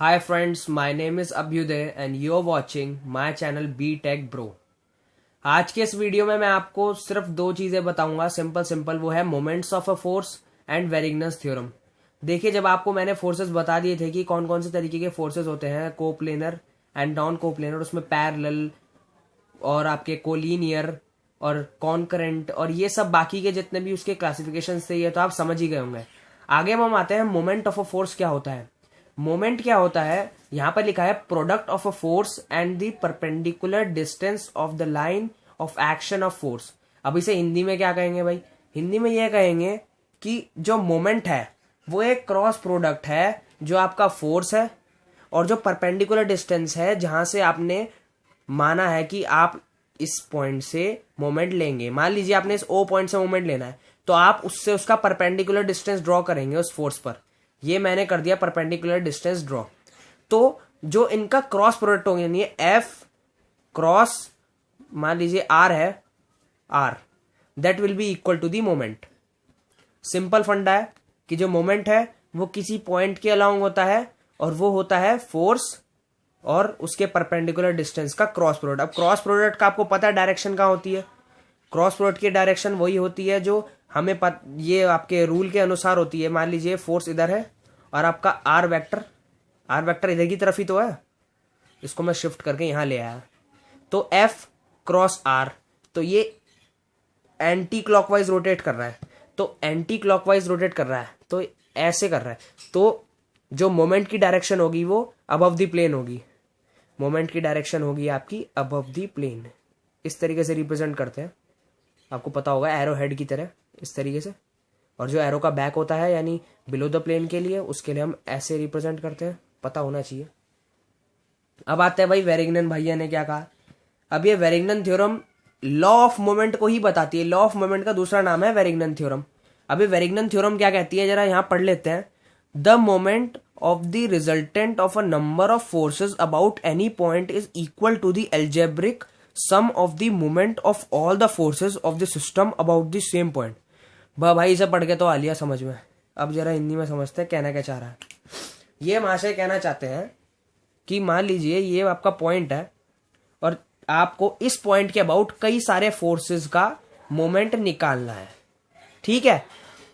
Hi friends, my name is Abhyuday and you're watching my channel B-Tech Bro। आज के इस video में मैं आपको सिर्फ दो चीजें बताऊंगा, सिंपल वो है moments of a force and Varignon's theorem. देखिए, जब आपको मैंने फोर्सेस बता दिए थे कि कौन कौन से तरीके के फोर्सेस होते हैं, कोप्लेनर एंड नॉन कोप्लेनर, उसमें पैरेलल और आपके कोलिनियर और कॉन्करेंट और ये सब बाकी के जितने भी उसके क्लासिफिकेशन थे, ये तो आप समझ ही गए होंगे। आगे हम आते हैं मोमेंट ऑफ अ फोर्स क्या होता है। मोमेंट क्या होता है, यहां पर लिखा है product of a force and the perpendicular distance of the line of action of force. अब इसे हिंदी में क्या कहेंगे भाई? हिंदी में यह कहेंगे कि जो मोमेंट है वो एक क्रॉस प्रोडक्ट है जो आपका फोर्स है और जो परपेंडिकुलर डिस्टेंस है जहां से आपने माना है कि आप इस पॉइंट से मोमेंट लेंगे। मान लीजिए आपने इस ओ पॉइंट से मोमेंट लेना है, तो आप उससे उसका परपेंडिकुलर डिस्टेंस ड्रॉ करेंगे उस फोर्स पर। ये मैंने कर दिया परपेंडिकुलर डिस्टेंस ड्रॉ। तो जो इनका क्रॉस प्रोडक्ट होगा, यानी एफ क्रॉस मान लीजिए आर है, R that will be equal to the moment. Simple funda है कि जो मोमेंट है वो किसी पॉइंट के अलाउंग होता है और वो होता है फोर्स और उसके परपेंडिकुलर डिस्टेंस का क्रॉस प्रोडक्ट। अब क्रॉस प्रोडक्ट का आपको पता है डायरेक्शन कहाँ होती है। क्रॉस प्रोडक्ट की डायरेक्शन वही होती है जो हमें ये आपके रूल के अनुसार होती है। मान लीजिए फोर्स इधर है और आपका आर वेक्टर इधर की तरफ ही तो है, इसको मैं शिफ्ट करके यहां ले आया, तो एफ क्रॉस आर, तो ये एंटी क्लॉकवाइज रोटेट कर रहा है, तो एंटी क्लॉकवाइज रोटेट कर रहा है, तो ऐसे कर रहा है, तो जो मोमेंट की डायरेक्शन होगी वो अबव द प्लेन होगी। मोमेंट की डायरेक्शन होगी आपकी अबव द प्लेन। इस तरीके से रिप्रेजेंट करते हैं, आपको पता होगा एरो हेड की तरह, इस तरीके से। और जो एरो का बैक होता है यानी बिलो द प्लेन के लिए, उसके लिए हम ऐसे रिप्रेजेंट करते हैं, पता होना चाहिए। अब आते हैं भाई वेरिग्नन भैया ने क्या कहा। अब ये वेरिग्नन थ्योरम लॉ ऑफ मोमेंट को ही बताती है। लॉ ऑफ मोमेंट का दूसरा नाम है वेरिग्नन थ्योरम। अभी वेरिग्नन थ्योरम क्या कहती है, जरा यहां पढ़ लेते हैं। The moment of the resultant of a number of forces about any point is equal to the algebraic sum of the moment of all the forces of the system about the same point। भाई इसे पढ़ के तो आ लिया समझ में। अब जरा हिंदी में समझते हैं कहना क्या चाह रहा है। ये महाशय कहना चाहते हैं कि मान लीजिए ये आपका पॉइंट है और आपको इस पॉइंट के अबाउट कई सारे फोर्सेस का मोमेंट निकालना है, ठीक है।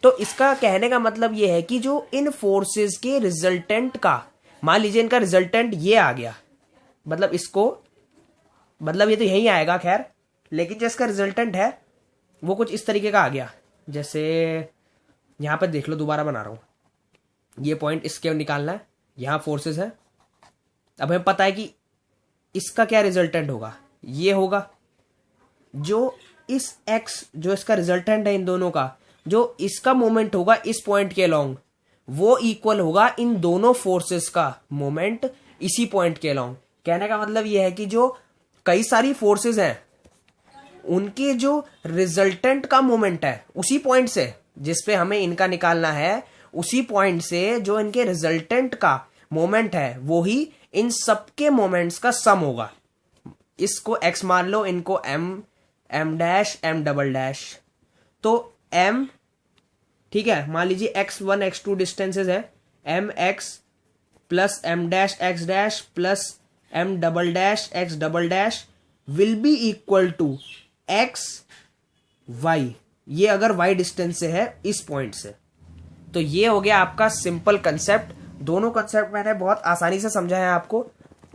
तो इसका कहने का मतलब ये है कि जो इन फोर्सेस के रिजल्टेंट का, मान लीजिए इनका रिजल्टेंट ये आ गया, मतलब इसको, मतलब ये तो यही आएगा खैर, लेकिन जो इसका रिजल्टेंट है वो कुछ इस तरीके का आ गया। जैसे यहां पर देख लो, दोबारा बना रहा हूं, ये पॉइंट इसके निकालना है, यहां फोर्सेस है। अब हमें पता है कि इसका क्या रिजल्टेंट होगा, ये होगा। जो इस एक्स, जो इसका रिजल्टेंट है इन दोनों का, जो इसका मोमेंट होगा इस पॉइंट के अलोंग, वो इक्वल होगा इन दोनों फोर्सेस का मोमेंट इसी पॉइंट के अलोंग। कहने का मतलब यह है कि जो कई सारी फोर्सेस हैं उनके जो रिजल्टेंट का मोमेंट है उसी पॉइंट से, जिसपे हमें इनका निकालना है, उसी पॉइंट से जो इनके रिजल्टेंट का मोमेंट है वो ही इन सबके मोमेंट्स का सम होगा। इसको एक्स मान लो, इनको M dash M double dash, तो एम, ठीक है, मान लीजिए x1 x2 डिस्टेंसेज है, M X plus M dash X dash plus M double dash X double dash will be equal to X Y. ये अगर y डिस्टेंस से है इस पॉइंट से। तो ये हो गया आपका सिंपल कंसेप्ट। दोनों कंसेप्ट मैंने बहुत आसानी से समझा है आपको।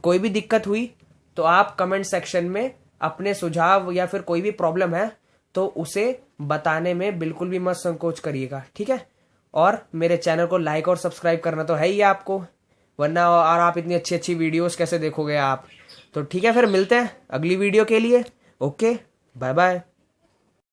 कोई भी दिक्कत हुई तो आप कमेंट सेक्शन में अपने सुझाव या फिर कोई भी प्रॉब्लम है तो उसे बताने में बिल्कुल भी मत संकोच करिएगा, ठीक है। और मेरे चैनल को लाइक और सब्सक्राइब करना तो है ही आपको, वरना और आप इतनी अच्छी अच्छी वीडियोस कैसे देखोगे आप। तो ठीक है, फिर मिलते हैं अगली वीडियो के लिए। Okay, bye bye.